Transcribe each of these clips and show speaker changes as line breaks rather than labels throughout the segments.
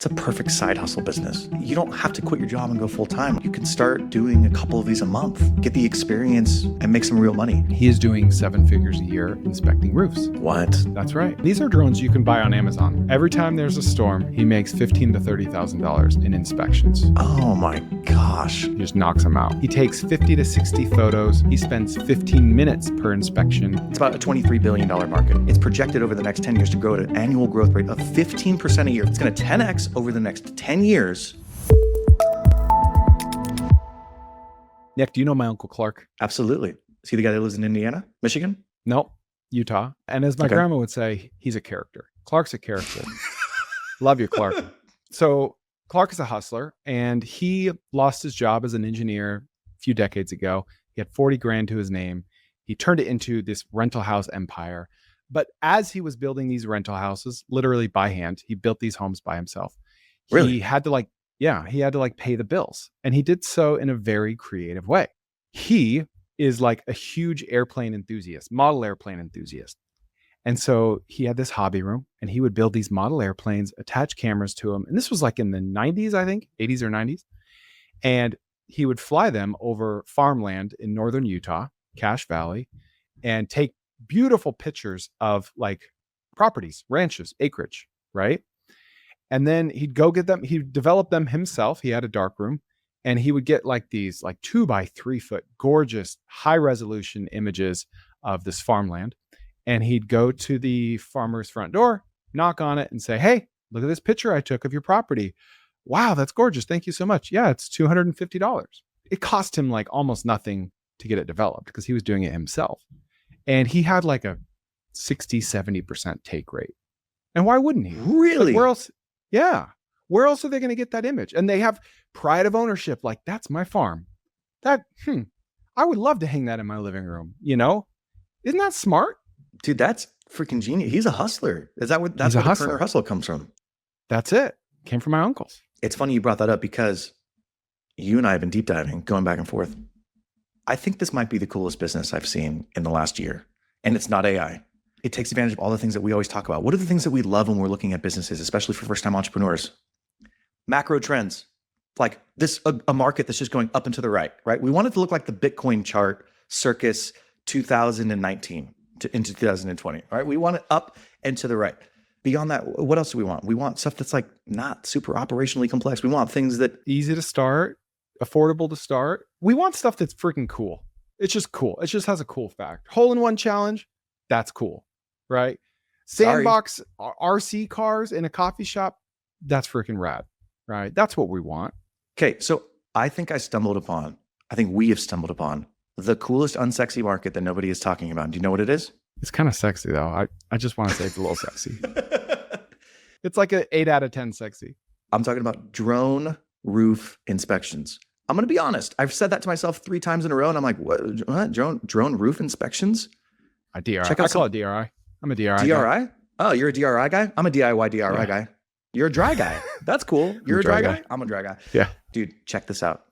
It's a perfect side hustle business. You don't have to quit your job and go full time. You can start doing a couple of these a month, get the experience, and make some real money.
He is doing 7 figures a year inspecting roofs.
What?
That's right. These are drones you can buy on Amazon. Every time there's a storm, he makes $15,000 to $30,000 in inspections.
Oh my gosh.
He just knocks them out. He takes 50 to 60 photos. He spends 15 minutes per inspection.
It's about a $23 billion market. It's projected over the next 10 years to grow at an annual growth rate of 15% a year. It's going to 10x over the next 10 years.
Nick, do you know my Uncle Clark?
Absolutely. Is he the guy that lives in Indiana, Michigan?
Nope, Utah. And as my grandma would say, he's a character. Clark's a character. Love you, Clark. So Clark is a hustler, and he lost his job as an engineer a few decades ago. He had 40 grand to his name. He turned it into this rental house empire. But as he was building these rental houses, literally by hand, he built these homes by himself.
Really?
He had to pay the bills. And he did so in a very creative way. He is like a huge airplane enthusiast, model airplane enthusiast. And so he had this hobby room, and he would build these model airplanes, attach cameras to them. And this was like in the 90s, I think, 80s or 90s. And he would fly them over farmland in northern Utah, Cache Valley, and take beautiful pictures of like properties, ranches, acreage, right? And then he'd go get them. He'd develop them himself. He had a dark room, and he would get like these like 2 by 3 foot, gorgeous, high resolution images of this farmland. And he'd go to the farmer's front door, knock on it, and say, "Hey, look at this picture I took of your property. Wow, that's gorgeous. Thank you so much. Yeah, it's $250. It cost him like almost nothing to get it developed because he was doing it himself. And he had like a 60, 70% take rate. And why wouldn't he?
Really?
Like where else? Yeah. Where else are they going to get that image? And they have pride of ownership. Like, that's my farm. I would love to hang that in my living room. You know, isn't that smart?
Dude, that's freaking genius. He's a hustler. That's where the Turner hustle comes from.
That's it. Came from my uncles.
It's funny you brought that up because you and I have been deep diving, going back and forth. I think this might be the coolest business I've seen in the last year. And it's not AI. It takes advantage of all the things that we always talk about. What are the things that we love when we're looking at businesses, especially for first-time entrepreneurs? Macro trends, like this, a market that's just going up and to the right? We want it to look like the Bitcoin chart circus 2019 into 2020, right? We want it up and to the right. Beyond that, what else do we want? We want stuff that's like not super operationally complex. We want things that
easy to start, affordable to start. We want stuff that's freaking cool. It's just cool. It just has a cool fact. Hole-in-one challenge, that's cool, right? Sandbox RC cars in a coffee shop, that's freaking rad, right? That's what we want.
Okay, so I think we have stumbled upon the coolest unsexy market that nobody is talking about. Do you know what it is?
It's kind of sexy though. I just want to say it's a little sexy. It's like an 8 out of 10 sexy.
I'm talking about drone roof inspections. I'm going to be honest. I've said that to myself 3 times in a row, and I'm like, what? Drone roof inspections?
I call it DRI. I'm a DRI.
DRI?
Guy.
Oh, you're a DRI guy? I'm a DIY DRI guy. You're a dry guy. That's cool. You're a dry guy? I'm a dry guy.
Yeah.
Dude, check this out.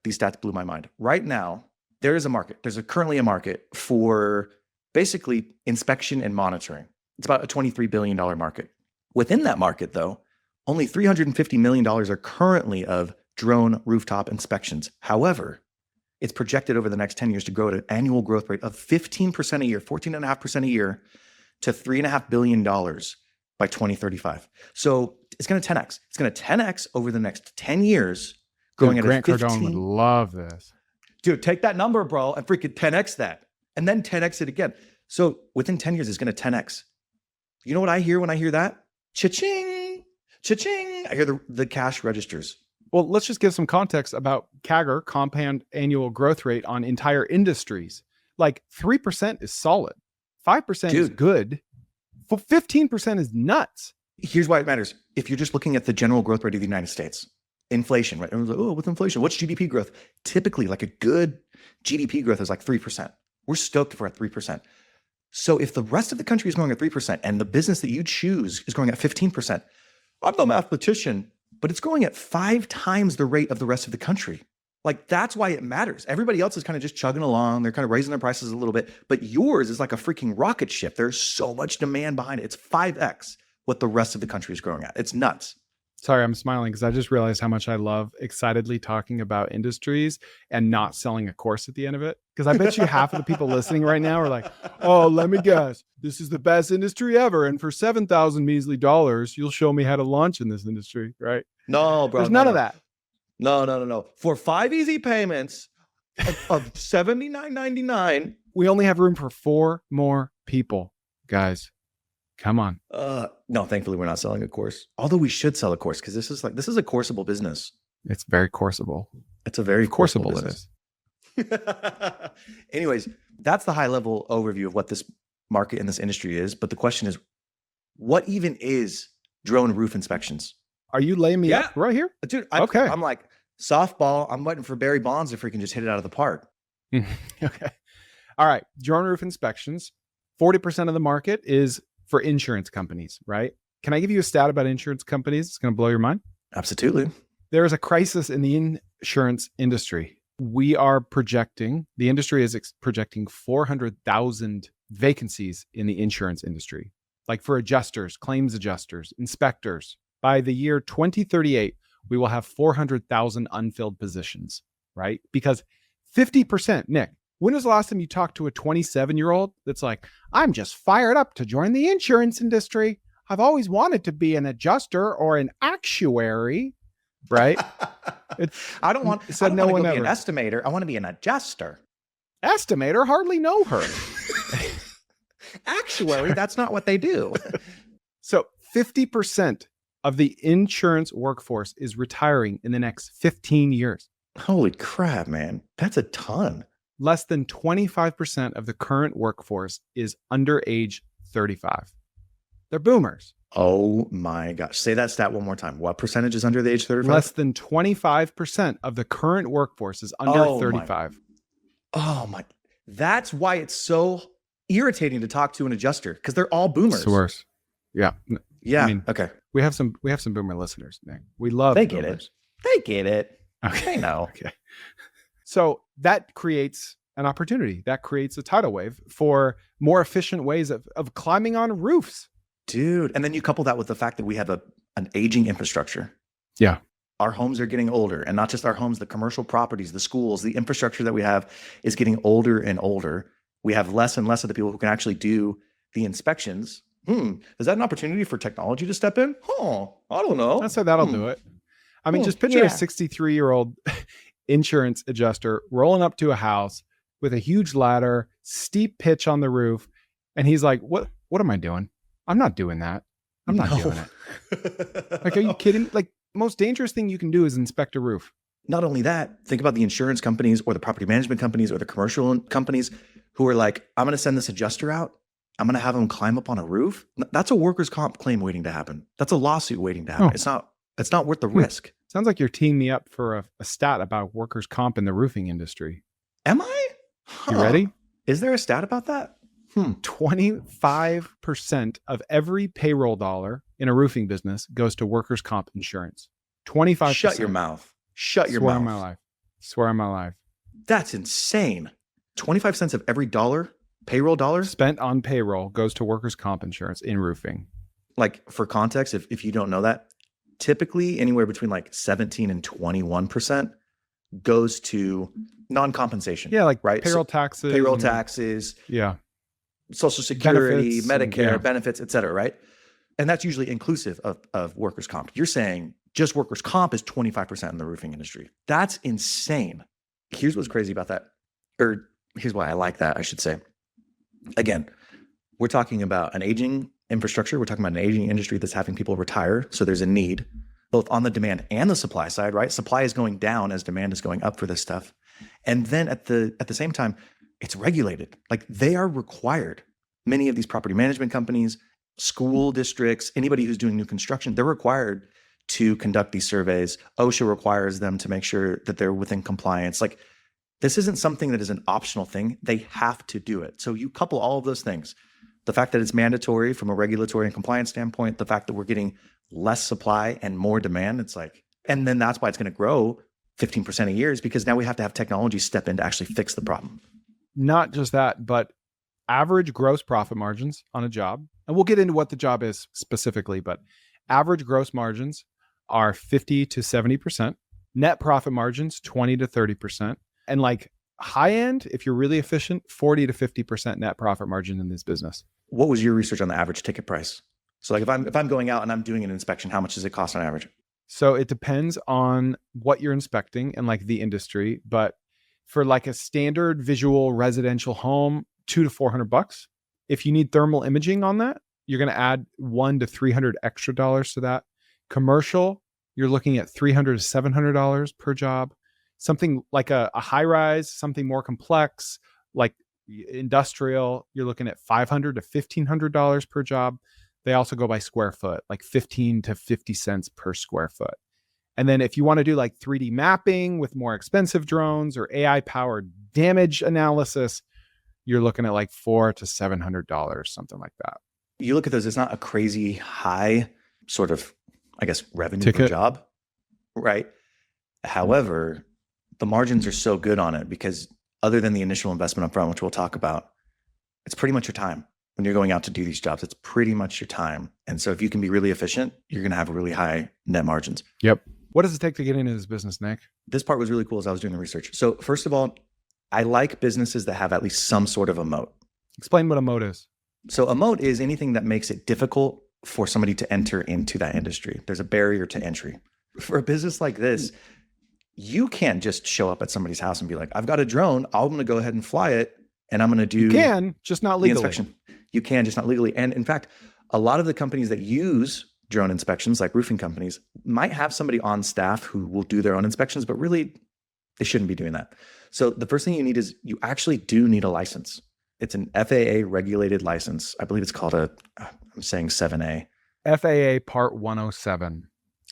These stats blew my mind. Right now, there is a market. There's currently a market for basically inspection and monitoring. It's about a $23 billion market. Within that market, though, only $350 million are currently of drone rooftop inspections. However, it's projected over the next 10 years to grow at an annual growth rate of 15% a year, 14.5% a year, to $3.5 billion by 2035. So it's going to 10x. It's going to 10x over the next 10 years, growing at a 15%.
Grant Cardone would love this.
Dude, take that number, bro, and freaking 10x that. And then 10x it again. So within 10 years, it's going to 10x. You know what I hear when I hear that? Cha-ching, cha-ching. I hear the cash registers.
Well, let's just give some context about CAGR, compound annual growth rate on entire industries. Like 3% is solid. 5% is good. 15% is nuts.
Here's why it matters. If you're just looking at the general growth rate of the United States, inflation, right? Everyone's like, oh, what's inflation? What's GDP growth? Typically, like a good GDP growth is like 3%. We're stoked if we're at 3%. So if the rest of the country is growing at 3% and the business that you choose is growing at 15%, I'm no mathematician, but it's growing at 5 times the rate of the rest of the country. Like, that's why it matters. Everybody else is kind of just chugging along. They're kind of raising their prices a little bit, but yours is like a freaking rocket ship. There's so much demand behind it. It's 5x what the rest of the country is growing at. It's nuts.
Sorry, I'm smiling because I just realized how much I love excitedly talking about industries and not selling a course at the end of it. Because I bet you half of the people listening right now are like, oh, let me guess. This is the best industry ever. And for 7,000 measly dollars, you'll show me how to launch in this industry, right?
No, bro.
There's
no,
none
no.
of that.
No. For 5 easy payments of $79.99.
We only have room for 4 more people, guys. Come on.
No, thankfully we're not selling a course. Although we should sell a course because this is a courseable business.
It's very courseable.
It's a very
Courseable
business.
it is.
Anyways, that's the high level overview of what this market and this industry is. But the question is, what even is drone roof inspections?
Are you laying me up right here?
Dude,
Okay.
I'm like, softball. I'm waiting for Barry Bonds if we can just hit it out of the park.
Okay. All right. Drone roof inspections. 40% of the market is for insurance companies, right? Can I give you a stat about insurance companies? It's going to blow your mind.
Absolutely.
There is a crisis in the insurance industry. We are projecting, the industry is projecting 400,000 vacancies in the insurance industry, like for adjusters, claims adjusters, inspectors. By the year 2038, we will have 400,000 unfilled positions, right? Because 50%, Nick, when was the last time you talked to a 27-year-old that's like, I'm just fired up to join the insurance industry. I've always wanted to be an adjuster or an actuary, right?
I don't want to be an estimator. I want to be an adjuster.
Estimator? Hardly know her.
Actuary, that's not what they do.
So 50% of the insurance workforce is retiring in the next 15 years.
Holy crap, man. That's a ton.
Less than 25% of the current workforce is under age 35. They're boomers.
Oh my gosh. Say that stat one more time. What percentage is under the age 35?
Less than 25% of the current workforce is under 35.
Oh my. That's why it's so irritating to talk to an adjuster because they're all boomers.
It's the worst. Yeah.
Yeah.
I mean,
okay.
We have some boomer listeners, Nick. We love
They
boomers.
get it. They get it.
Okay.
They know.
Okay. So that creates an opportunity. That creates a tidal wave for more efficient ways of climbing on roofs.
Dude. And then you couple that with the fact that we have an aging infrastructure.
Yeah.
Our homes are getting older, and not just our homes, the commercial properties, the schools, the infrastructure that we have is getting older and older. We have less and less of the people who can actually do the inspections. Is that an opportunity for technology to step in? I don't know.
I'd say that'll do it. I mean, just picture a 63-year-old insurance adjuster rolling up to a house with a huge ladder, steep pitch on the roof. And he's like, what am I doing? I'm not doing that. I'm not doing it. Like, are you kidding? Like, most dangerous thing you can do is inspect a roof.
Not only that, think about the insurance companies or the property management companies or the commercial companies who are like, I'm going to send this adjuster out. I'm going to have them climb up on a roof. That's a workers' comp claim waiting to happen. That's a lawsuit waiting to happen. It's not worth the risk.
Sounds like you're teeing me up for a stat about workers' comp in the roofing industry.
Am I?
You ready?
Is there a stat about that?
25% of every payroll dollar in a roofing business goes to workers' comp insurance. 25%.
Shut your mouth. Shut your mouth.
Swear on my life. Swear on my life.
That's insane. 25 cents of every dollar, payroll dollar
spent on payroll goes to workers' comp insurance in roofing.
Like, for context, if you don't know that, typically anywhere between like 17 and 21% goes to non-compensation.
Yeah, like
right?
Payroll taxes.
Yeah. Social Security,
benefits,
Medicare, benefits, et cetera, right? And that's usually inclusive of workers' comp. You're saying just workers' comp is 25% in the roofing industry. That's insane. Here's what's crazy about that. Or here's why I like that, I should say. Again, we're talking about an aging infrastructure. We're talking about an aging industry that's having people retire. So there's a need both on the demand and the supply side, right? Supply is going down as demand is going up for this stuff. And then at the same time, it's regulated. Like, they are required. Many of these property management companies, school districts, anybody who's doing new construction, they're required to conduct these surveys. OSHA requires them to make sure that they're within compliance. Like, this isn't something that is an optional thing. They have to do it. So you couple all of those things. The fact that it's mandatory from a regulatory and compliance standpoint, the fact that we're getting less supply and more demand, it's like, and then that's why it's going to grow 15% a year, is because now we have to have technology step in to actually fix the problem.
Not just that, but average gross profit margins on a job. And we'll get into what the job is specifically, but average gross margins are 50 to 70%. Net profit margins, 20 to 30%. And like high end, if you're really efficient, 40 to 50% net profit margin in this business.
What was your research on the average ticket price? So like if I'm going out and I'm doing an inspection, how much does it cost on average?
So it depends on what you're inspecting and like the industry. But for like a standard visual residential home, $200 to $400. If you need thermal imaging on that, you're going to add $100 to $300 extra dollars to that. Commercial, you're looking at $300 to $700 per job. Something like a high rise, something more complex, like industrial, you're looking at $500 to $1,500 per job. They also go by square foot, like 15 to 50 cents per square foot. And then if you want to do like 3D mapping with more expensive drones or AI powered damage analysis, you're looking at like $400 to $700, something like that.
You look at those, it's not a crazy high sort of, I guess, revenue
Ticket.
per job, right? However, the margins are so good on it because other than the initial investment up front, which we'll talk about, it's pretty much your time. When you're going out to do these jobs, it's pretty much your time. And so if you can be really efficient, you're going to have really high net margins.
Yep. What does it take to get into this business, Nick?
This part was really cool as I was doing the research. So first of all, I like businesses that have at least some sort of a moat.
Explain what a moat is.
So a moat is anything that makes it difficult for somebody to enter into that industry. There's a barrier to entry. For a business like this, you can't just show up at somebody's house and be like, I've got a drone. I'm going to go ahead and fly it. And I'm going to do
You can, just not
the
legally.
inspection. You can, just not legally. And in fact, a lot of the companies that use drone inspections, like roofing companies, might have somebody on staff who will do their own inspections, but really they shouldn't be doing that. So the first thing you need is you actually do need a license. It's an FAA regulated license. I believe it's called I'm saying 7A.
FAA Part 107.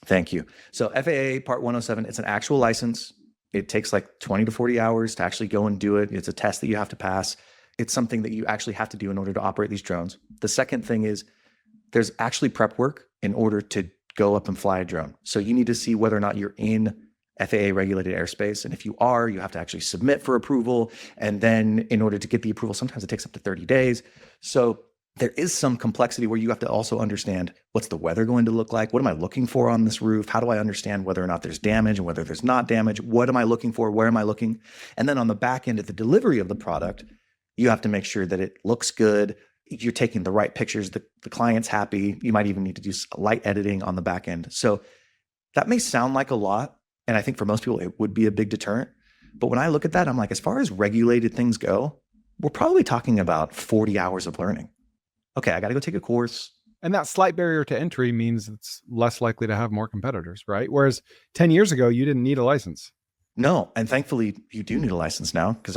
Thank you. So FAA Part 107, it's an actual license. It takes like 20 to 40 hours to actually go and do it. It's a test that you have to pass. It's something that you actually have to do in order to operate these drones. The second thing is there's actually prep work in order to go up and fly a drone. So you need to see whether or not you're in FAA regulated airspace. And if you are, you have to actually submit for approval. And then in order to get the approval, sometimes it takes up to 30 days. So there is some complexity where you have to also understand what's the weather going to look like? What am I looking for on this roof? How do I understand whether or not there's damage and whether there's not damage? What am I looking for? Where am I looking? And then on the back end of the delivery of the product, you have to make sure that it looks good. You're taking the right pictures. The client's happy. You might even need to do light editing on the back end. So that may sound like a lot. And I think for most people, it would be a big deterrent. But when I look at that, I'm like, as far as regulated things go, we're probably talking about 40 hours of learning. Okay, I got to go take a course.
And that slight barrier to entry means it's less likely to have more competitors, right? Whereas 10 years ago, you didn't need a license.
No. And thankfully, you do need a license now because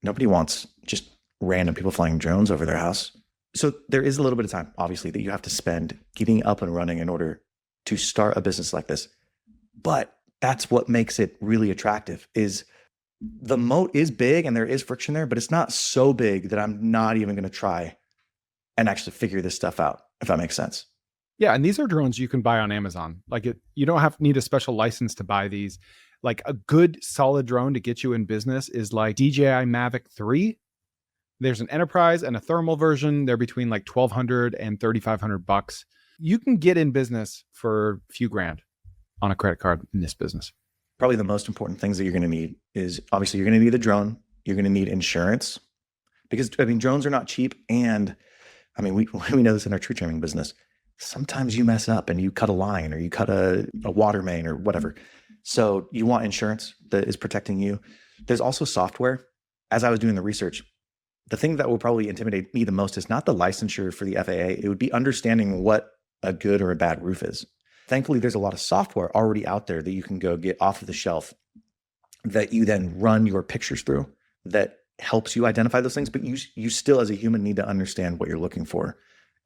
nobody wants just random people flying drones over their house. So there is a little bit of time, obviously, that you have to spend getting up and running in order to start a business like this. But that's what makes it really attractive is the moat is big and there is friction there, but it's not so big that I'm not even going to try and actually figure this stuff out, if that makes sense.
Yeah. And these are drones you can buy on Amazon. You don't need a special license to buy these. Like a good solid drone to get you in business is like DJI Mavic 3. There's an enterprise and a thermal version. They're between like $1,200 and $3,500. You can get in business for a few grand on a credit card in this business.
Probably the most important things that you're going to need is obviously you're going to need a drone. You're going to need insurance because drones are not cheap. And we know this in our tree trimming business. Sometimes you mess up and you cut a line or you cut a water main or whatever. So you want insurance that is protecting you. There's also software. As I was doing the research, the thing that will probably intimidate me the most is not the licensure for the FAA. It would be understanding what a good or a bad roof is. Thankfully, there's a lot of software already out there that you can go get off of the shelf that you then run your pictures through that helps you identify those things. But you still, as a human, need to understand what you're looking for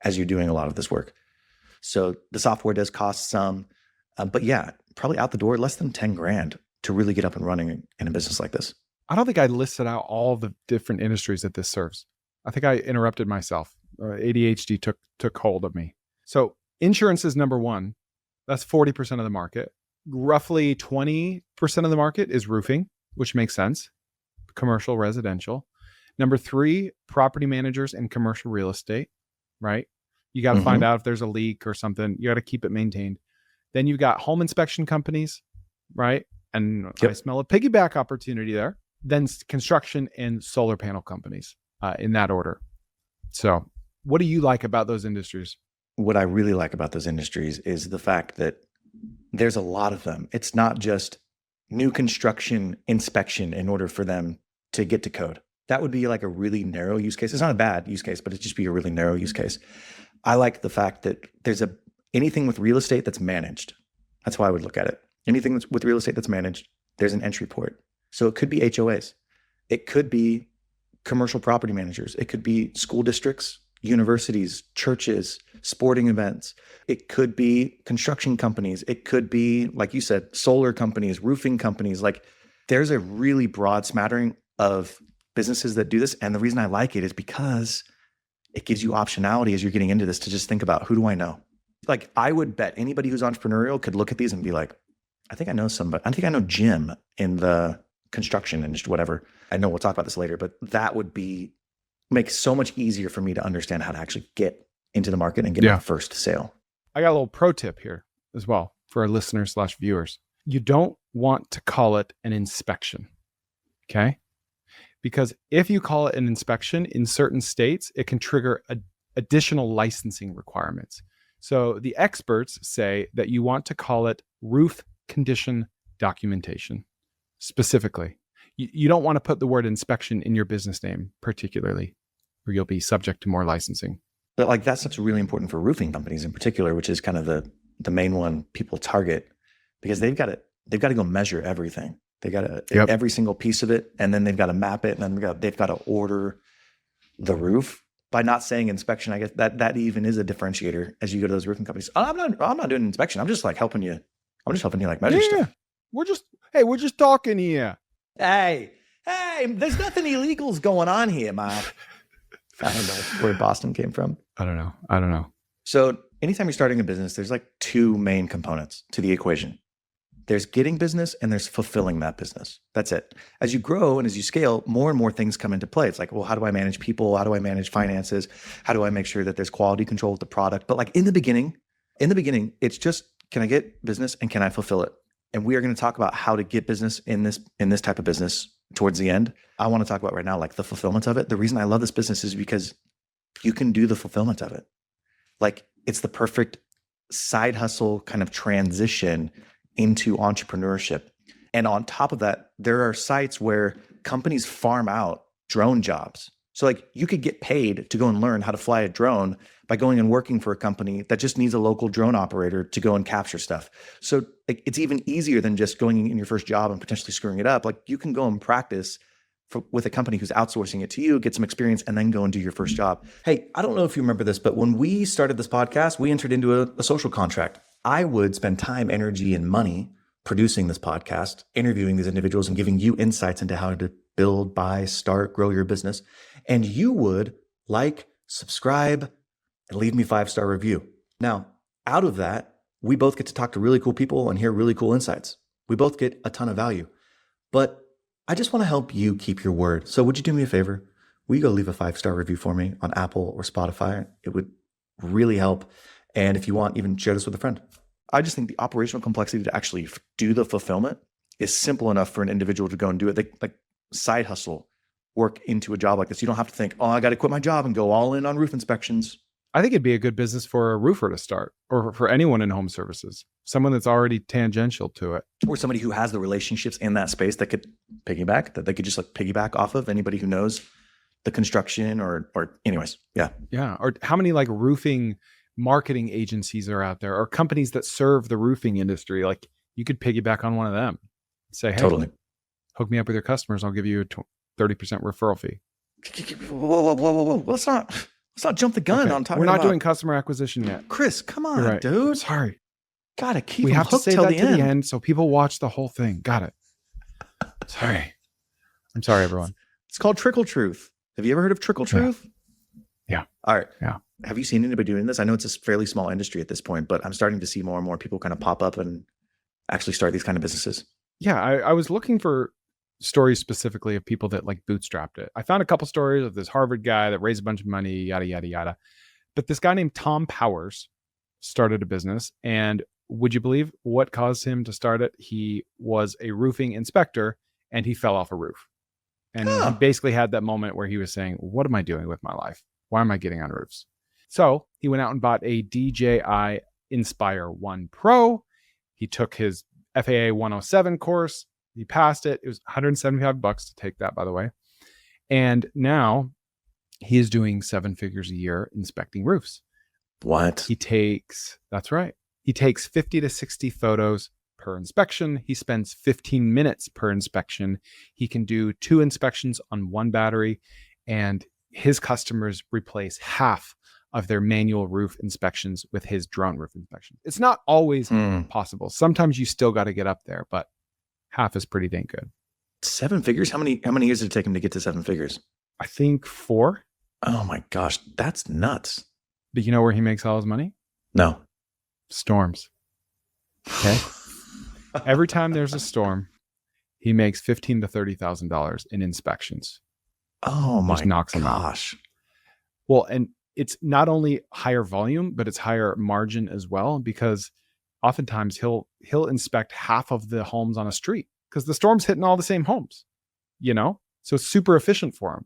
as you're doing a lot of this work. So the software does cost some, but yeah, probably out the door, less than 10 grand to really get up and running in a business like this.
I don't think I listed out all the different industries that this serves. I think I interrupted myself. ADHD took hold of me. So insurance is number one. That's 40% of the market. Roughly 20% of the market is roofing, which makes sense. Commercial, residential. Number three, property managers and commercial real estate, right? You got to find out if there's a leak or something. You got to keep it maintained. Then you've got home inspection companies, right? And I
Yep.
smell a piggyback opportunity there. Then construction and solar panel companies in that order. So what do you like about those industries?
What I really like about those industries is the fact that there's a lot of them. It's not just new construction inspection in order for them to get to code. That would be like a really narrow use case. It's not a bad use case, but it'd just be a really narrow use case. I like the fact that there's anything with real estate that's managed. That's how I would look at it. Anything that's with real estate that's managed, there's an entry port. So it could be HOAs. It could be commercial property managers. It could be school districts, universities, churches, sporting events. It could be construction companies. It could be, like you said, solar companies, roofing companies. Like there's a really broad smattering of businesses that do this. And the reason I like it is because it gives you optionality as you're getting into this to just think about, who do I know? Like I would bet anybody who's entrepreneurial could look at these and be like, I think I know somebody. I think I know Jim in the construction industry, whatever. I know we'll talk about this later, but that would make so much easier for me to understand how to actually get into the market and get my first sale.
I got a little pro tip here as well for our listeners/viewers. You don't want to call it an inspection. Okay. Because if you call it an inspection in certain states, it can trigger additional licensing requirements. So the experts say that you want to call it roof condition documentation specifically. You don't want to put the word inspection in your business name particularly, or you'll be subject to more licensing.
But like that's really important for roofing companies in particular, which is kind of the main one people target, because they've got to go measure everything. They got to every single piece of it, and then they've got to map it, and then they've got to order the roof. By not saying inspection, I guess that even is a differentiator as you go to those roofing companies. I'm not doing inspection. I'm just like helping you. I'm just helping you like measure stuff.
We're just talking here.
Hey, there's nothing illegals going on here, man. I don't know where Boston came from.
I don't know.
So anytime you're starting a business, there's like two main components to the equation. There's getting business and there's fulfilling that business. That's it. As you grow and as you scale, more and more things come into play. It's like, well, how do I manage people? How do I manage finances? How do I make sure that there's quality control with the product? But like in the beginning, it's just, can I get business and can I fulfill it? And we are going to talk about how to get business in this type of business towards the end. I want to talk about right now, like the fulfillment of it. The reason I love this business is because you can do the fulfillment of it. Like it's the perfect side hustle kind of transition into entrepreneurship. And on top of that, there are sites where companies farm out drone jobs. So like you could get paid to go and learn how to fly a drone by going and working for a company that just needs a local drone operator to go and capture stuff. So like it's even easier than just going in your first job and potentially screwing it up. Like you can go and practice with a company who's outsourcing it to you, get some experience, and then go and do your first job. Hey, I don't know if you remember this, but when we started this podcast, we entered into a social contract. I would spend time, energy, and money producing this podcast, interviewing these individuals and giving you insights into how to build, buy, start, grow your business. And you would like, subscribe, and leave me 5-star review. Now, out of that, we both get to talk to really cool people and hear really cool insights. We both get a ton of value. But I just want to help you keep your word. So would you do me a favor? Will you go leave a 5-star review for me on Apple or Spotify? It would really help. And if you want, even share this with a friend. I just think the operational complexity to actually do the fulfillment is simple enough for an individual to go and do it. They like side hustle, work into a job like this. You don't have to think, oh, I got to quit my job and go all in on roof inspections.
I think it'd be a good business for a roofer to start, or for anyone in home services, someone that's already tangential to it.
Or somebody who has the relationships in that space that could piggyback, that they could just like piggyback off of anybody who knows the construction or anyways. Yeah.
Yeah. Or how many like roofing marketing agencies are out there, or companies that serve the roofing industry? Like you could piggyback on one of them. Say, hey,
totally.
Hook me up with your customers. I'll give you a 30% referral fee.
Whoa. Let's not jump the gun on talking
We're not
about
doing customer acquisition yet.
Chris, come on,
right,
dude.
Sorry.
Gotta keep
We
them
have to
hooked
say
till
that
the
to
end.
the end so people watch the whole thing. Got it. Sorry. I'm sorry, everyone.
It's called Trickle Truth. Have you ever heard of Trickle Truth?
Yeah.
All right.
Yeah.
Have you seen anybody doing this? I know it's a fairly small industry at this point, but I'm starting to see more and more people kind of pop up and actually start these kind of businesses.
Yeah. I was looking for stories specifically of people that like bootstrapped it. I found a couple stories of this Harvard guy that raised a bunch of money, yada, yada, yada. But this guy named Tom Powers started a business and would you believe what caused him to start it? He was a roofing inspector and he fell off a roof. And he basically had that moment where he was saying, what am I doing with my life? Why am I getting on roofs? So he went out and bought a DJI Inspire 1 Pro. He took his FAA 107 course. He passed it. It was $175 to take that, by the way. And now he is doing 7 figures a year inspecting roofs.
What?
That's right. He takes 50 to 60 photos per inspection. He spends 15 minutes per inspection. He can do 2 inspections on 1 battery, and his customers replace half of their manual roof inspections with his drone roof inspection. It's not always possible. Sometimes you still got to get up there, but half is pretty dang good.
7 figures? How many years did it take him to get to 7 figures?
I think 4.
Oh my gosh, that's nuts.
But you know where he makes all his money?
No.
Storms. Okay. Every time there's a storm, he makes $15,000 to $30,000 in inspections.
Oh my
knocks him out.
gosh.
Well, and it's not only higher volume, but it's higher margin as well, because oftentimes he'll inspect half of the homes on a street because the storm's hitting all the same homes, So it's super efficient for him.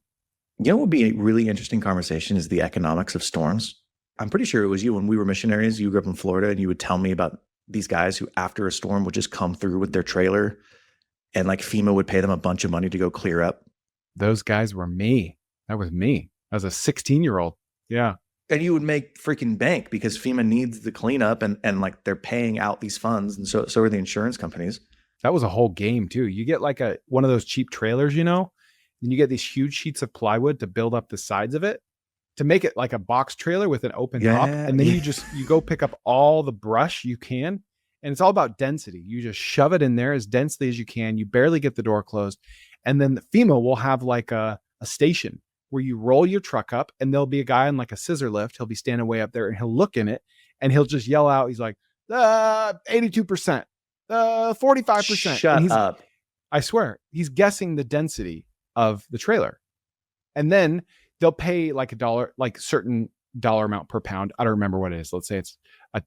You know what would be a really interesting conversation is the economics of storms. I'm pretty sure it was you when we were missionaries. You grew up in Florida and you would tell me about these guys who after a storm would just come through with their trailer and like FEMA would pay them a bunch of money to go clear up.
Those guys were me. That was me as a 16-year-old. Yeah.
And you would make freaking bank because FEMA needs the cleanup and like they're paying out these funds. And so are the insurance companies.
That was a whole game too. You get like one of those cheap trailers, and you get these huge sheets of plywood to build up the sides of it to make it like a box trailer with an open top. And then you go pick up all the brush you can. And it's all about density. You just shove it in there as densely as you can. You barely get the door closed. And then the FEMA will have like a station where you roll your truck up and there'll be a guy on like a scissor lift. He'll be standing way up there and he'll look in it and he'll just yell out. He's like, 82%, 45%.
Shut up.
I swear, he's guessing the density of the trailer. And then they'll pay like $1, like certain dollar amount per pound. I don't remember what it is. Let's say it's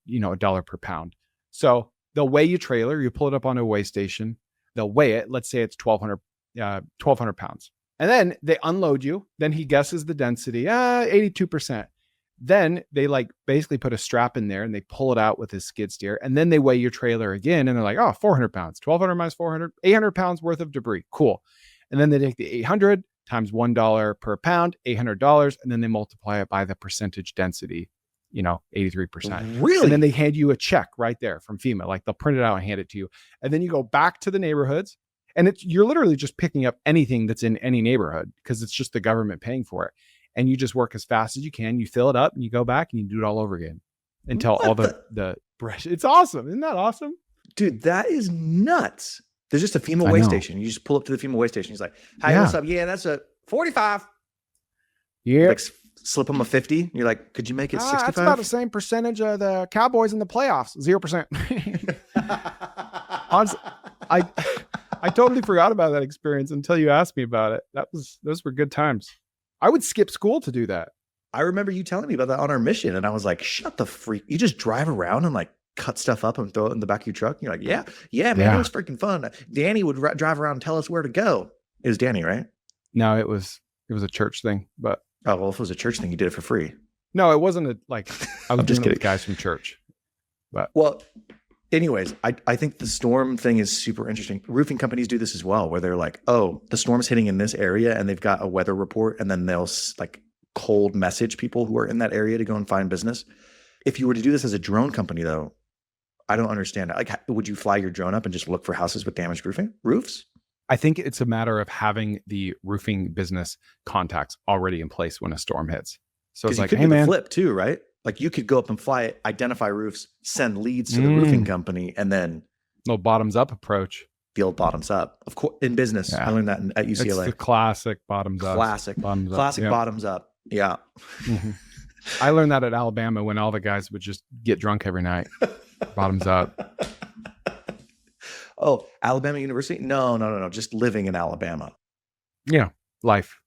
$1 per pound. So they'll weigh your trailer. You pull it up onto a weigh station. They'll weigh it. Let's say it's 1,200 pounds. And then they unload you. Then he guesses the density, 82%. Then they like basically put a strap in there and they pull it out with his skid steer. And then they weigh your trailer again. And they're like, 400 pounds, 1,200 minus 400, 800 pounds worth of debris. Cool. And then they take the 800 times $1 per pound, $800. And then they multiply it by the percentage density, 83%.
Really?
And then they hand you a check right there from FEMA. Like they'll print it out and hand it to you. And then you go back to the neighborhoods. And you're literally just picking up anything that's in any neighborhood because it's just the government paying for it. And you just work as fast as you can. You fill it up and you go back and you do it all over again until all the brush. It's awesome. Isn't that awesome?
Dude, that is nuts. There's just a FEMA weigh station. You just pull up to the FEMA weigh station. He's like, hi, what's up? Yeah, that's a 45.
Yeah.
Like slip him a 50. You're like, could you make it 65?
That's about the same percentage of the Cowboys in the playoffs. 0%. Honestly, I totally forgot about that experience until you asked me about it. Those were good times. I would skip school to do that.
I remember you telling me about that on our mission. And I was like, shut the freak. You just drive around and like cut stuff up and throw it in the back of your truck. And you're like, yeah, man, it was freaking fun. Danny would drive around and tell us where to go. It was Danny, right?
No, it was a church thing, but.
Oh, well, if it was a church thing, you did it for free.
No, it wasn't I was
just
kidding with guys from church. But
well, anyways, I think the storm thing is super interesting. Roofing companies do this as well, where they're like, oh, the storm's hitting in this area and they've got a weather report and then they'll like cold message people who are in that area to go and find business. If you were to do this as a drone company though, I don't understand. Like, would you fly your drone up and just look for houses with damaged roofs?
I think it's a matter of having the roofing business contacts already in place when a storm hits. So it's like, hey man,
flip too, right? Like you could go up and fly it, identify roofs, send leads to the roofing company, and then
little bottoms up approach.
The old bottoms up, of course, in business. Yeah. I learned that at UCLA.
It's the classic bottoms up.
Classic bottoms up. Yeah.
Mm-hmm. I learned that at Alabama when all the guys would just get drunk every night. Bottoms up.
Oh, Alabama University? No. Just living in Alabama.
Yeah. Life.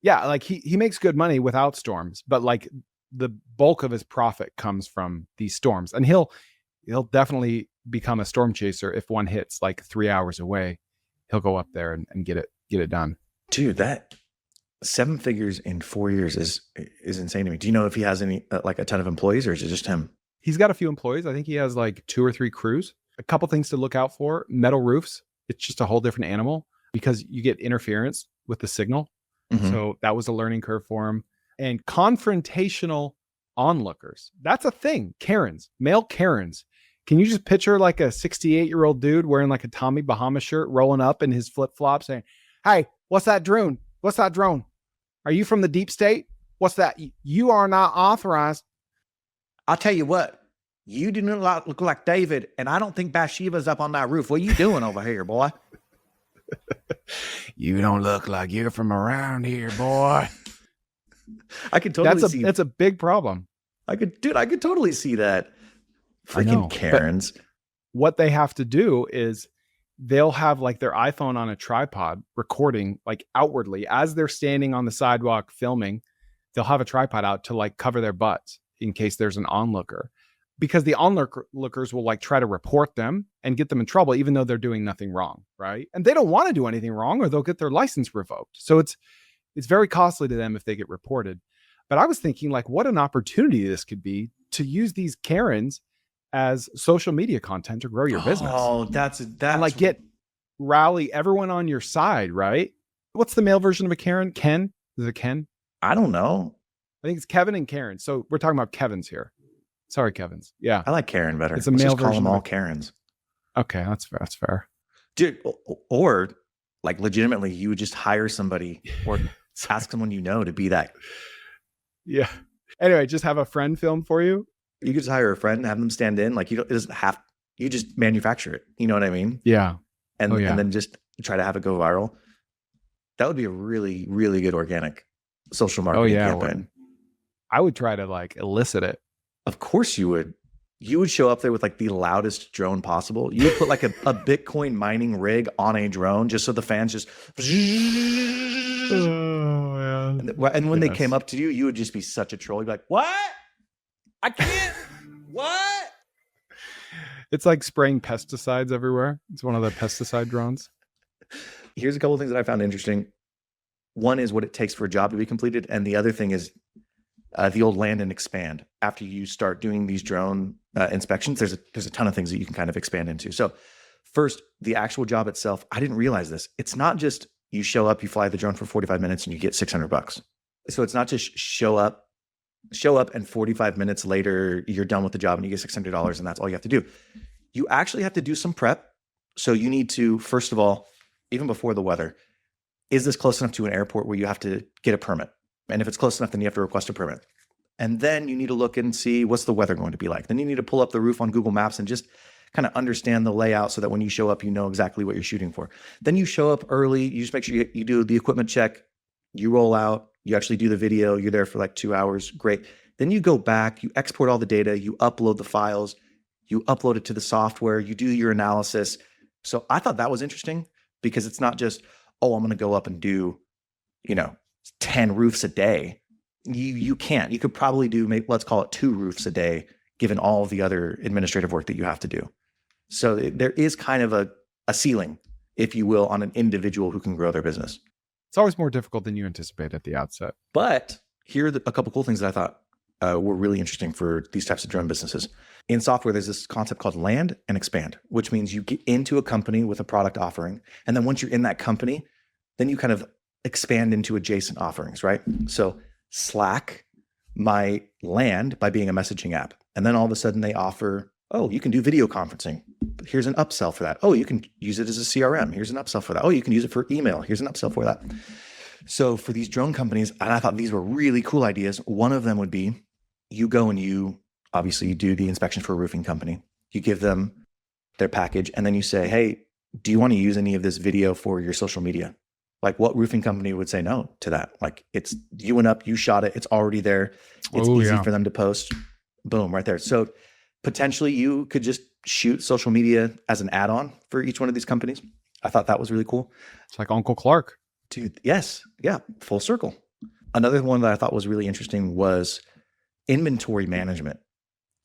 Yeah. Like he makes good money without storms, but like the bulk of his profit comes from these storms. And he'll definitely become a storm chaser if one hits like 3 hours away. He'll go up there and get it done.
Dude, that 7 figures in 4 years is insane to me. Do you know if he has any like a ton of employees, or is it just him?
He's got a few employees. I think he has like 2 or 3 crews. A couple things to look out for: metal roofs. It's just a whole different animal because you get interference with the signal.
Mhm.
So that was a learning curve for him. And confrontational onlookers. That's a thing. Karens, male Karens. Can you just picture like a 68-year-old dude wearing like a Tommy Bahama shirt, rolling up in his flip-flops saying, "Hey, what's that drone? What's that drone? Are you from the deep state? What's that? You are not authorized."
I'll tell you what, you do not look like David, and I don't think Bathsheba's up on that roof. What are you doing over here, boy?
You don't look like you're from around here, boy.
I could totally see.
That's a big problem.
I could totally see that.
I know,
Freaking Karens.
What they have to do is they'll have like their iPhone on a tripod recording like outwardly as they're standing on the sidewalk filming. They'll have a tripod out to like cover their butts in case there's an onlooker, because the onlookers will like try to report them and get them in trouble, even though they're doing nothing wrong. Right. And they don't want to do anything wrong, or they'll get their license revoked. So it's very costly to them if they get reported. But I was thinking like what an opportunity this could be to use these Karens as social media content to grow your business.
Oh, that's
and like rally everyone on your side, right? What's the male version of a Karen? Ken? Is it Ken?
I don't know.
I think it's Kevin and Karen. So we're talking about Kevin's here. Sorry, Kevin's. Yeah.
I like Karen better.
It's a
Let's
male
just call
version
them
of
all
it.
Karens.
Okay, that's fair.
Dude, or like legitimately, you would just hire somebody or ask someone you know to be that.
Yeah. Anyway, just have a friend film for you.
You could just hire a friend, have them stand in. Like it doesn't have. You just manufacture it. You know what I mean?
Yeah.
And then just try to have it go viral. That would be a really, really good organic social marketing campaign.
I would try to like elicit it.
Of course you would. You would show up there with like the loudest drone possible. You would put like a Bitcoin mining rig on a drone just so the fans just.
Oh, man.
And when they came up to you, you would just be such a troll. You'd be like, "What? I can't. What?"
It's like spraying pesticides everywhere. It's one of the pesticide drones.
Here's a couple of things that I found interesting. One is what it takes for a job to be completed. And the other thing is the old land and expand. After you start doing these drone inspections, there's a ton of things that you can kind of expand into. So first, the actual job itself, I didn't realize this. It's not just you show up, you fly the drone for 45 minutes and you get $600. So it's not just show up and 45 minutes later, you're done with the job and you get $600 and that's all you have to do. You actually have to do some prep. So you need to, first of all, even before the weather, is this close enough to an airport where you have to get a permit? And if it's close enough, then you have to request a permit. And then you need to look and see what's the weather going to be like. Then you need to pull up the roof on Google Maps and just kind of understand the layout so that when you show up, you know exactly what you're shooting for. Then you show up early. You just make sure you do the equipment check. You roll out. You actually do the video. You're there for like 2 hours. Great. Then you go back. You export all the data. You upload the files. You upload it to the software. You do your analysis. So I thought that was interesting because it's not just, oh, I'm going to go up and do, 10 roofs a day. You can't. You could probably do, let's call it 2 roofs a day, given all of the other administrative work that you have to do. So there is kind of a ceiling, if you will, on an individual who can grow their business.
It's always more difficult than you anticipate at the outset.
But here are a couple cool things that I thought were really interesting for these types of drone businesses. In software, there's this concept called land and expand, which means you get into a company with a product offering. And then once you're in that company, then you kind of expand into adjacent offerings, right? So Slack might land by being a messaging app. And then all of a sudden they offer, oh, you can do video conferencing. Here's an upsell for that. Oh, you can use it as a CRM. Here's an upsell for that. Oh, you can use it for email. Here's an upsell for that. So for these drone companies, and I thought these were really cool ideas. One of them would be you go and you do the inspection for a roofing company. You give them their package and then you say, hey, do you want to use any of this video for your social media? Like what roofing company would say no to that? Like it's, you went up, you shot it. It's already there. It's easy for them to post. Boom, right there. So potentially you could just shoot social media as an add-on for each one of these companies. I thought that was really cool.
It's like Uncle Clark.
Dude, yes. Yeah. Full circle. Another one that I thought was really interesting was inventory management.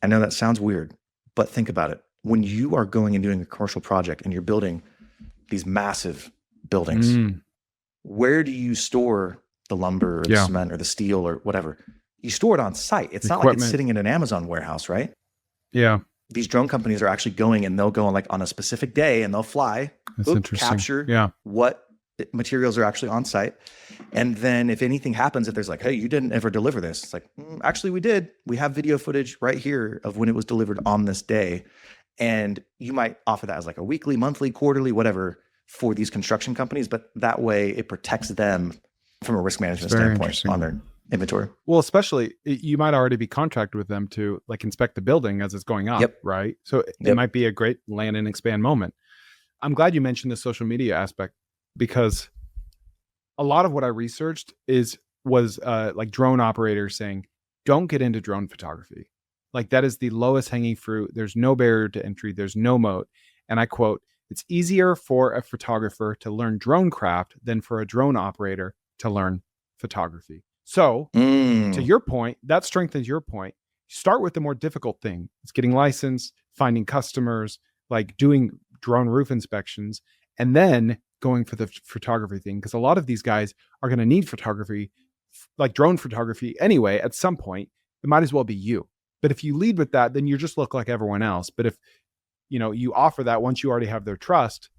I know that sounds weird, But think about it. When you are going and doing a commercial project and you're building these massive buildings, where do you store the lumber or the cement or the steel or whatever? You store it on site. It's not like it's sitting in an Amazon warehouse, right?
Yeah.
These drone companies are actually going and they'll go on like on a specific day and they'll fly, capture what materials are actually on site. And then if anything happens, if there's like, hey, you didn't ever deliver this, it's like, actually we did. We have video footage right here of when it was delivered on this day. And you might offer that as like a weekly, monthly, quarterly, whatever for these construction companies. But that way it protects them from a risk management standpoint on their inventory.
Well, especially you might already be contracted with them to like inspect the building as it's going up, right? So it might be a great land and expand moment. I'm glad you mentioned the social media aspect because a lot of what I researched was like drone operators saying, don't get into drone photography. Like that is the lowest hanging fruit. There's no barrier to entry. There's no moat. And I quote, it's easier for a photographer to learn drone craft than for a drone operator to learn photography. So to your point, that strengthens your point. Start with the more difficult thing. It's getting licensed, finding customers, like doing drone roof inspections, and then going for the photography thing. Because a lot of these guys are going to need photography, like drone photography anyway, at some point. It might as well be you. But if you lead with that, then you just look like everyone else. But if you offer that once you already have their trust,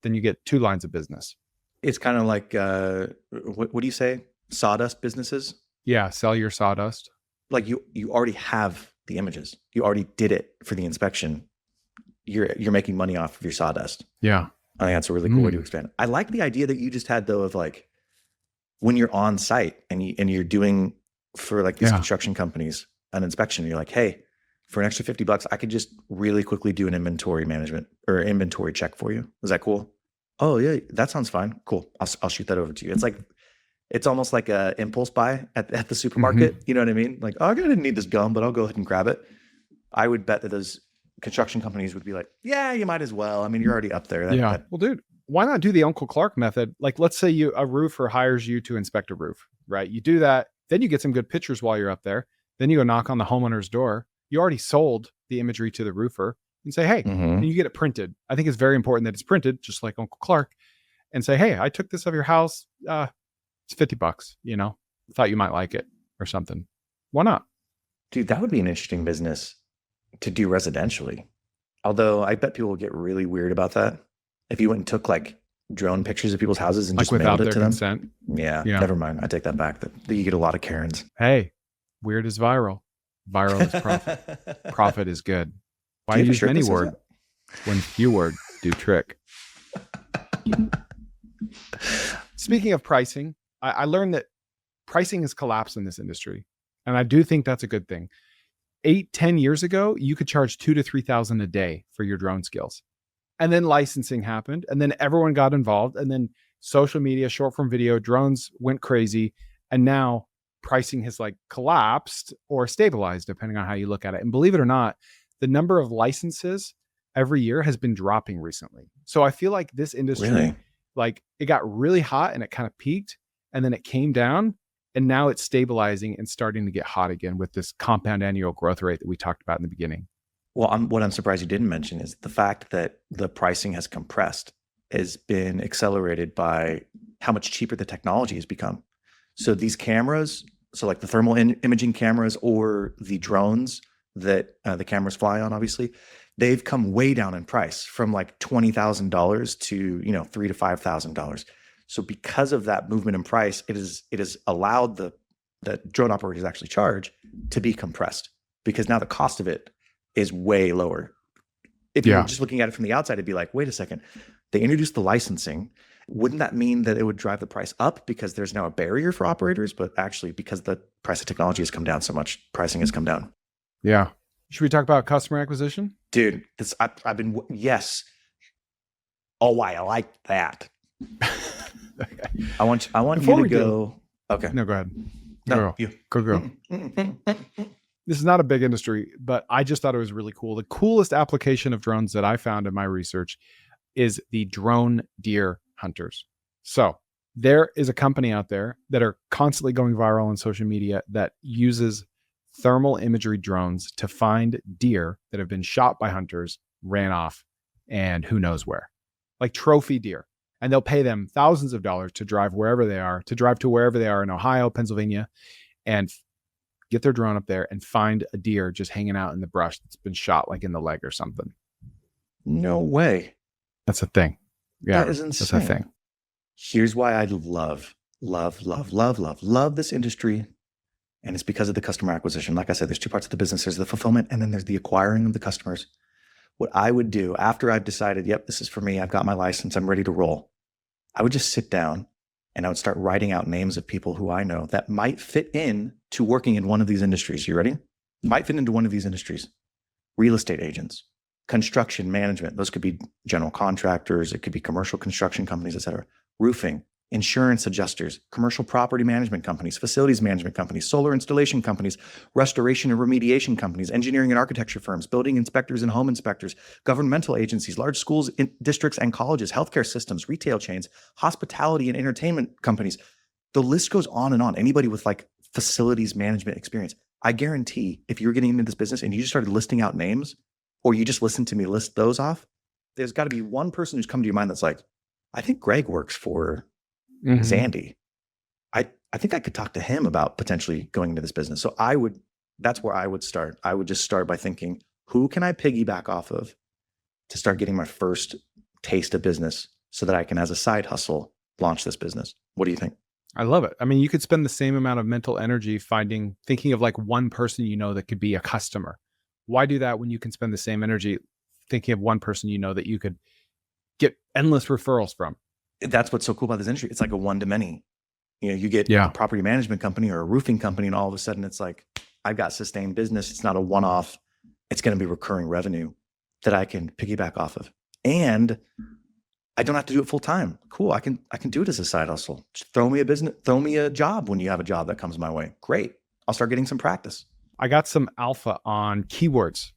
then you get 2 lines of business.
It's kind of like, what do you say? Sawdust businesses?
Yeah, sell your sawdust.
Like you already have the images. You already did it for the inspection. You're making money off of your sawdust.
Yeah.
I think that's a really cool way to expand. I like the idea that you just had though of like when you're on site and you're doing for like these construction companies an inspection, you're like, hey, for an extra $50, I could just really quickly do an inventory management or inventory check for you. Is that cool? Oh yeah, that sounds fine. Cool. I'll shoot that over to you. It's almost like a impulse buy at the supermarket. You know what I mean? Like, oh, I didn't need this gum, but I'll go ahead and grab it. I would bet that those construction companies would be like, yeah, you might as well. I mean, you're already up there.
Well, dude, why not do the Uncle Clark method? Like, let's say a roofer hires you to inspect a roof, right? You do that. Then you get some good pictures while you're up there. Then you go knock on the homeowner's door. You already sold the imagery to the roofer and say, hey, and you get it printed. I think it's very important that it's printed, just like Uncle Clark, and say, hey, I took this of your house. It's $50, thought you might like it or something. Why not?
Dude, that would be an interesting business to do residentially. Although I bet people will get really weird about that. If you went and took like drone pictures of people's houses and
like
just mailed it to them.
Consent.
Yeah, never mind. I take that back. You get a lot of Karens.
Hey, weird is viral. Viral is profit. Profit is good. Why use many word when few word do trick? Speaking of pricing, I learned that pricing has collapsed in this industry. And I do think that's a good thing. 8-10 years ago, you could charge $2,000 to $3,000 a day for your drone skills. And then licensing happened. And then everyone got involved. And then social media, short form video, drones went crazy. And now pricing has like collapsed or stabilized, depending on how you look at it. And believe it or not, the number of licenses every year has been dropping recently. So I feel like this industry, like it got really hot and it kind of peaked and then it came down and now it's stabilizing and starting to get hot again with this compound annual growth rate that we talked about in the beginning.
Well, what I'm surprised you didn't mention is the fact that the pricing has compressed has been accelerated by how much cheaper the technology has become. So these cameras, so like the thermal imaging cameras or the drones that the cameras fly on, obviously, they've come way down in price from like $20,000 to $3,000 to $5,000. So because of that movement in price, it has allowed the drone operators actually charge to be compressed because now the cost of it is way lower. If you're just looking at it from the outside, it'd be like, wait a second, they introduced the licensing. Wouldn't that mean that it would drive the price up because there's now a barrier for operators? But actually, because the price of technology has come down so much, pricing has come down.
Yeah. Should we talk about customer acquisition?
Dude, I've been, yes. Oh, I like that.
Okay.
I want
Before
you to go. Okay.
No, go ahead.
No, you.
Go. This is not a big industry, but I just thought it was really cool. The coolest application of drones that I found in my research is the drone deer hunters. So there is a company out there that are constantly going viral on social media that uses thermal imagery drones to find deer that have been shot by hunters, ran off, and who knows where, like trophy deer. And they'll pay them thousands of dollars to drive wherever they are, to drive to wherever they are in Ohio, Pennsylvania, and get their drone up there and find a deer just hanging out in the brush that's been shot like in the leg or something.
No way.
That's a thing. Yeah,
That is insane.
that's a thing.
Here's why I love this industry. And it's because of the customer acquisition. Like I said, there's two parts of the business. There's the fulfillment, and then there's the acquiring of the customers. What I would do after I've decided, yep, this is for me, I've got my license, I'm ready to roll, I would just sit down and I would start writing out names of people who I know that might fit in to working in one of these industries. You ready? Might fit into one of these industries. Real estate agents, construction management. Those could be general contractors. It could be commercial construction companies, et cetera. Roofing, insurance adjusters, commercial property management companies, facilities management companies, solar installation companies, restoration and remediation companies, engineering and architecture firms, building inspectors and home inspectors, governmental agencies, large schools, districts and colleges, healthcare systems, retail chains, hospitality and entertainment companies. The list goes on and on. Anybody with like facilities management experience. I guarantee if you're getting into this business and you just started listing out names, or you just listened to me list those off, there's got to be one person who's come to your mind that's like, I think Greg works for Zandy. I think I could talk to him about potentially going into this business. So that's where I would start. I would just start by thinking, who can I piggyback off of to start getting my first taste of business so that I can, as a side hustle, launch this business? What do you think?
I love it. I mean, you could spend the same amount of mental energy thinking of like one person you know that could be a customer. Why do that when you can spend the same energy thinking of one person you know that you could get endless referrals from?
That's what's so cool about this industry. It's like a one to many. You know, you get a property management company or a roofing company, and all of a sudden it's like, I've got sustained business. It's not a one-off. It's going to be recurring revenue that I can piggyback off of. And I don't have to do it full time. Cool. I can do it as a side hustle. Just throw me a job when you have a job that comes my way. Great. I'll start getting some practice.
I got some alpha on keywords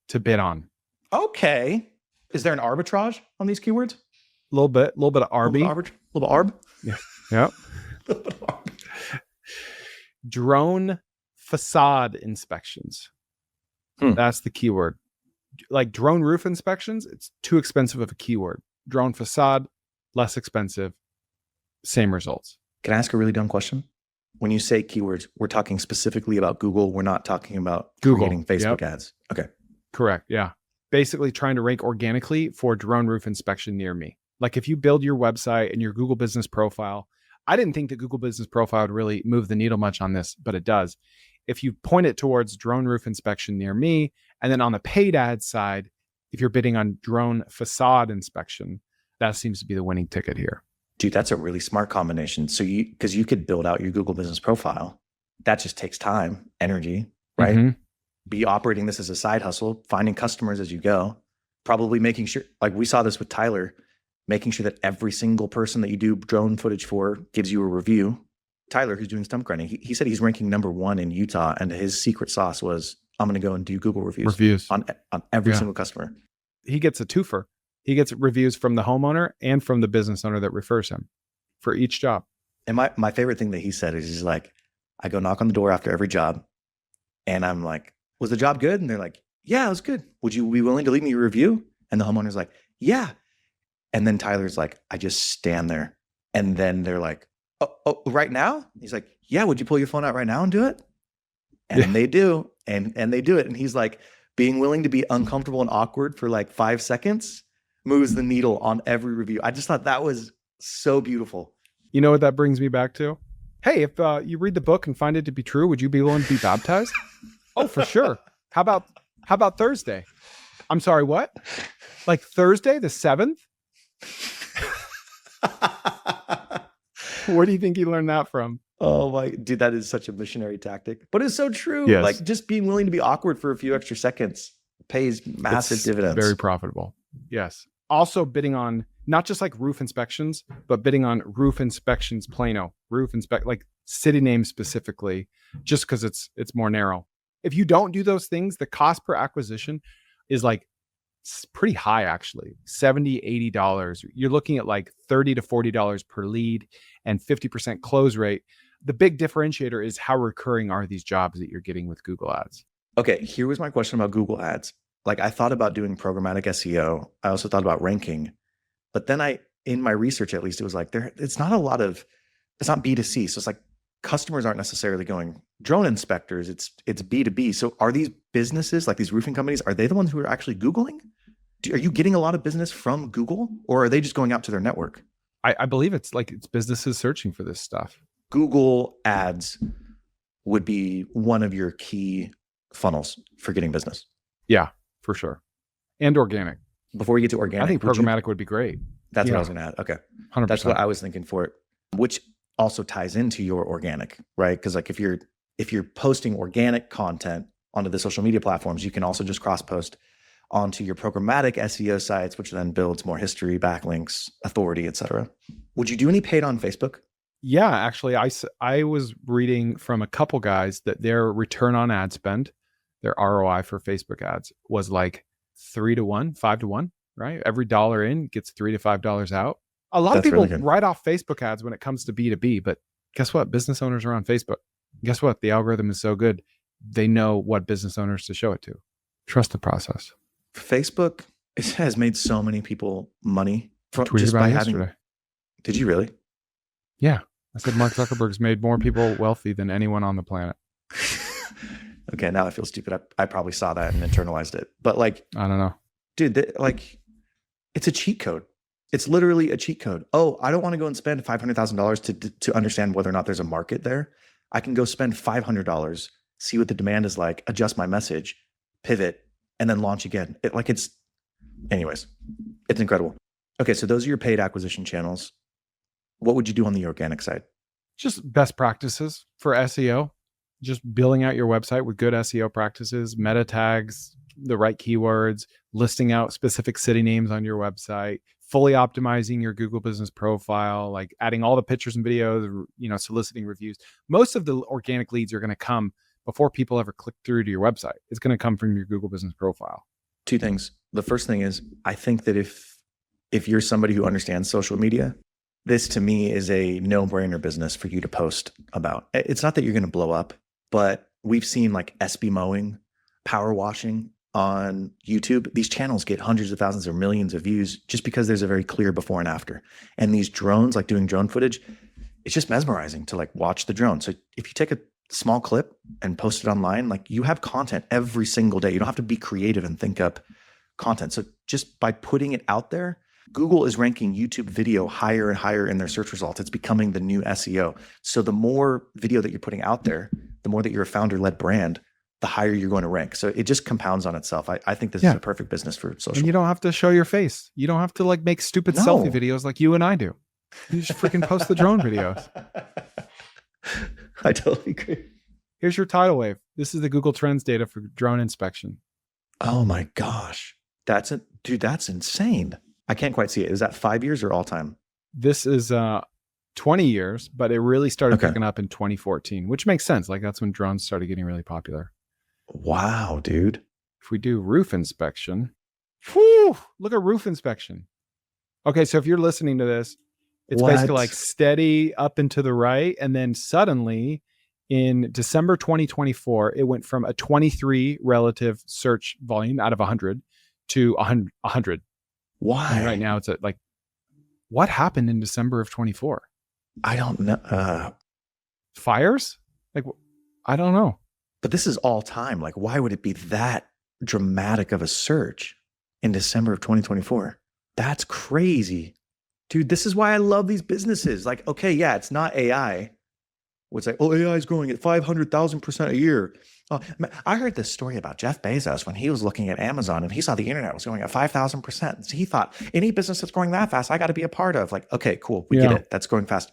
to bid on.
Okay. Is there an arbitrage on these keywords?
A little bit of arb.
A little arb?
Yeah. Yep. Drone facade inspections. That's the keyword. Like drone roof inspections, it's too expensive of a keyword. Drone facade, less expensive, same results.
Can I ask a really dumb question? When you say keywords, we're talking specifically about Google. We're not talking about creating Facebook ads. Okay.
Correct. Yeah. Basically trying to rank organically for drone roof inspection near me. Like if you build your website and your Google business profile, I didn't think that Google business profile would really move the needle much on this, but it does. If you point it towards drone roof inspection near me, and then on the paid ad side, if you're bidding on drone facade inspection, that seems to be the winning ticket here.
Dude, that's a really smart combination. So because you could build out your Google business profile, that just takes time, energy, right? Mm-hmm. Be operating this as a side hustle, finding customers as you go, probably making sure, like we saw this with Tyler, making sure that every single person that you do drone footage for gives you a review. Tyler, who's doing stump grinding, he said he's ranking number 1 in Utah, and his secret sauce was, I'm going to go and do Google reviews on every single customer.
He gets a twofer. He gets reviews from the homeowner and from the business owner that refers him for each job.
And my favorite thing that he said is he's like, I go knock on the door after every job, and I'm like, was the job good? And they're like, yeah, it was good. Would you be willing to leave me a review? And the homeowner's like, yeah. And then Tyler's like, I just stand there. And then they're like, oh, right now? He's like, yeah, would you pull your phone out right now and do it? And they do. And they do it. And he's like, being willing to be uncomfortable and awkward for like 5 seconds moves the needle on every review. I just thought that was so beautiful.
You know what that brings me back to? Hey, if you read the book and find it to be true, would you be willing to be baptized? Oh, for sure. How about Thursday? I'm sorry, what? Like Thursday, the 7th? Where do you think he learned that from?
Oh my, dude, that is such a missionary tactic, but it's so true.
Yes.
Like just being willing to be awkward for a few extra seconds pays massive dividends.
Very profitable. Yes. Also bidding on not just like roof inspections, but bidding on roof inspections, Plano, like city names specifically, just because it's more narrow. If you don't do those things, the cost per acquisition is like pretty high, actually. $70, $80. You're looking at like $30 to $40 per lead and 50% close rate. the big differentiator is how recurring are these jobs that you're getting with Google Ads.
Okay, here was my question about Google Ads. Like I thought about doing programmatic SEO. I also thought about ranking, but then in my research, at least, it was like it's not B2C. So it's like customers aren't necessarily going drone inspectors. It's B2B. So are these businesses, like these roofing companies, are they the ones who are actually Googling? Are you getting a lot of business from Google, or are they just going out to their network?
I believe it's businesses searching for this stuff.
Google Ads would be one of your key funnels for getting business.
Yeah, for sure. And organic.
Before we get to organic,
I think programmatic would be great.
That's what I was going to add. Okay.
100%.
That's what I was thinking for it, which also ties into your organic, right? Because like if you're posting organic content onto the social media platforms, you can also just cross post onto your programmatic SEO sites, which then builds more history, backlinks, authority, etc. Would you do any paid on Facebook?
Yeah, actually, I was reading from a couple guys that their return on ad spend, their ROI for Facebook ads was like 3 to 1, 5 to 1, right? Every dollar in gets $3 to $5 out. A lot of people write off Facebook ads when it comes to B2B, but guess what? Business owners are on Facebook. Guess what? The algorithm is so good. They know what business owners to show it to. Trust the process.
Facebook has made so many people money from
Tweeted
just
about
by
it
having.
yesterday.
Did you really?
Yeah. I said Mark Zuckerberg's made more people wealthy than anyone on the planet.
Okay, now I feel stupid. I probably saw that and internalized it. But like,
I don't know.
dude, it's a cheat code. It's literally a cheat code. Oh, I don't want to go and spend $500,000 to understand whether or not there's a market there. I can go spend $500, see what the demand is like, adjust my message, pivot, and then launch again. Anyways, it's incredible. Okay, so those are your paid acquisition channels. What would you do on the organic side?
Just best practices for SEO. Just building out your website with good SEO practices, meta tags, the right keywords, listing out specific city names on your website, fully optimizing your Google business profile, like adding all the pictures and videos, soliciting reviews. Most of the organic leads are going to come before people ever click through to your website. It's going to come from your Google business profile.
Two things. The first thing is, I think that if you're somebody who understands social media, this to me is a no-brainer business for you to post about. It's not that you're going to blow up, but we've seen like SB mowing, power washing on YouTube. These channels get hundreds of thousands or millions of views just because there's a very clear before and after. And these drones, like doing drone footage, it's just mesmerizing to like watch the drone. So if you take a small clip and post it online, like you have content every single day. You don't have to be creative and think up content. So just by putting it out there, Google is ranking YouTube video higher and higher in their search results. It's becoming the new SEO. So the more video that you're putting out there, the more that you're a founder-led brand, the higher you're going to rank. So it just compounds on itself. I think this is a perfect business for social.
And you don't have to show your face. You don't have to like make stupid selfie videos like you and I do. You just freaking post the drone videos.
I totally agree.
Here's your tidal wave. This is the Google Trends data for drone inspection.
Oh my gosh. That's insane. I can't quite see it. Is that 5 years or all time?
This is 20 years, but it really started picking up in 2014, which makes sense. Like that's when drones started getting really popular.
Wow, dude.
If we do roof inspection, whew, look at roof inspection. Okay, so if you're listening to this, it's basically like steady up and to the right. And then suddenly in December 2024, it went from a 23 relative search volume out of 100 to 100.
Why?
And right now it's at like, what happened in December of 24?
I don't know.
Fires? Like, I don't know.
But this is all time. Like, why would it be that dramatic of a surge in December of 2024? That's crazy. Dude, this is why I love these businesses. Like, okay, yeah, it's not AI. It's like, oh, AI is growing at 500,000% a year. Oh, I heard this story about Jeff Bezos when he was looking at Amazon and he saw the internet was going at 5,000%. So he thought, any business that's growing that fast, I got to be a part of. Like, okay, cool. We get it. That's growing fast.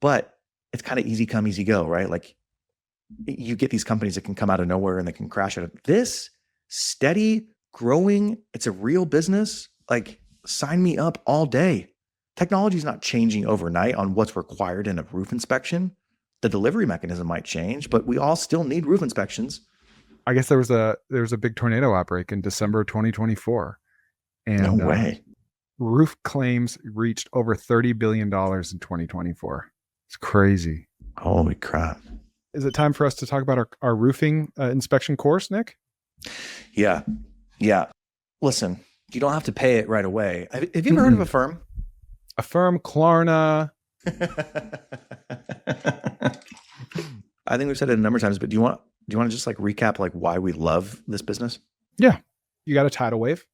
But it's kind of easy come, easy go, right? Like you get these companies that can come out of nowhere and they can crash it. This steady growing, it's a real business. Like sign me up all day. Technology is not changing overnight on what's required in a roof inspection. The delivery mechanism might change, but we all still need roof inspections.
I guess there was a big tornado outbreak in December 2024. And
no way.
Roof claims reached over $30 billion in 2024. It's crazy.
Holy crap.
Is it time for us to talk about our roofing inspection course, Nick?
Yeah. Yeah. Listen, you don't have to pay it right away. Have you ever heard of a firm?
A firm, Klarna.
I think we've said it a number of times, but do you want to just like recap like why we love this business?
Yeah. You got a tidal wave,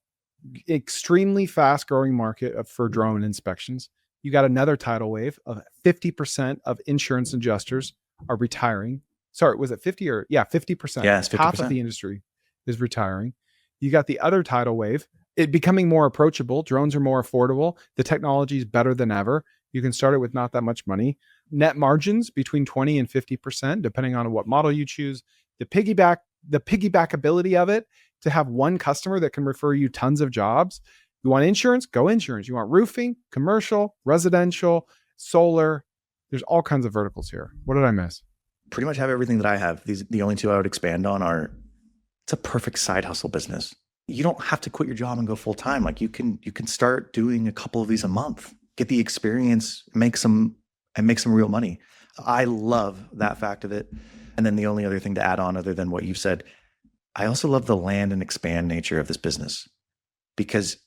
extremely fast growing market for drone inspections. You got another tidal wave of 50% of insurance adjusters are retiring. Sorry, was it 50 or 50%?
Yeah, it's 50%.
Half of the industry is retiring. You got the other tidal wave, it becoming more approachable. Drones are more affordable. The technology is better than ever. You can start it with not that much money. Net margins between 20 and 50%, depending on what model you choose. The piggybackability of it to have one customer that can refer you tons of jobs. You want insurance? Go insurance. You want roofing, commercial, residential, solar. There's all kinds of verticals here. What did I miss?
Pretty much have everything that I have. The only two I would expand on are, it's a perfect side hustle business. You don't have to quit your job and go full time. Like you can start doing a couple of these a month, get the experience, make some real money. I love that fact of it. And then the only other thing to add on other than what you've said, I also love the land and expand nature of this business, because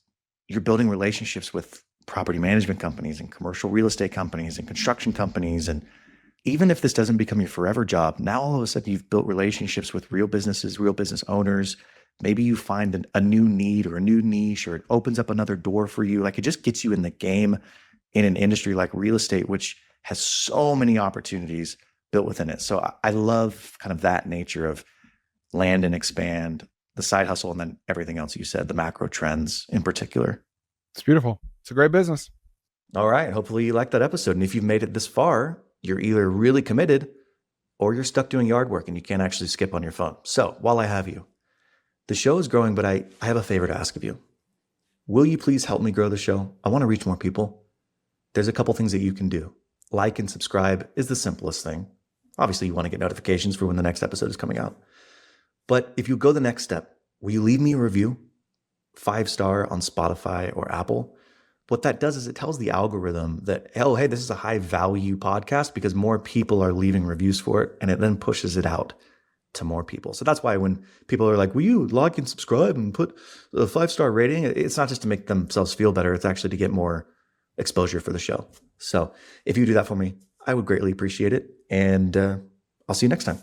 you're building relationships with property management companies and commercial real estate companies and construction companies. And even if this doesn't become your forever job, now all of a sudden you've built relationships with real businesses, real business owners. Maybe you find a new need or a new niche, or it opens up another door for you. Like it just gets you in the game in an industry like real estate, which has so many opportunities built within it. So I love kind of that nature of land and expand, the side hustle, and then everything else you said, the macro trends in particular.
It's beautiful. It's a great business.
All right. Hopefully you liked that episode. And if you've made it this far, you're either really committed or you're stuck doing yard work and you can't actually skip on your phone. So while I have you, the show is growing, but I have a favor to ask of you. Will you please help me grow the show? I want to reach more people. There's a couple things that you can do. Like and subscribe is the simplest thing. Obviously, you want to get notifications for when the next episode is coming out. But if you go the next step, will you leave me a review? 5-star on Spotify or Apple. What that does is it tells the algorithm that, oh, hey, this is a high value podcast because more people are leaving reviews for it, and it then pushes it out to more people. So that's why when people are like, will you like and subscribe and put a 5-star rating? It's not just to make themselves feel better. It's actually to get more exposure for the show. So if you do that for me, I would greatly appreciate it. And I'll see you next time.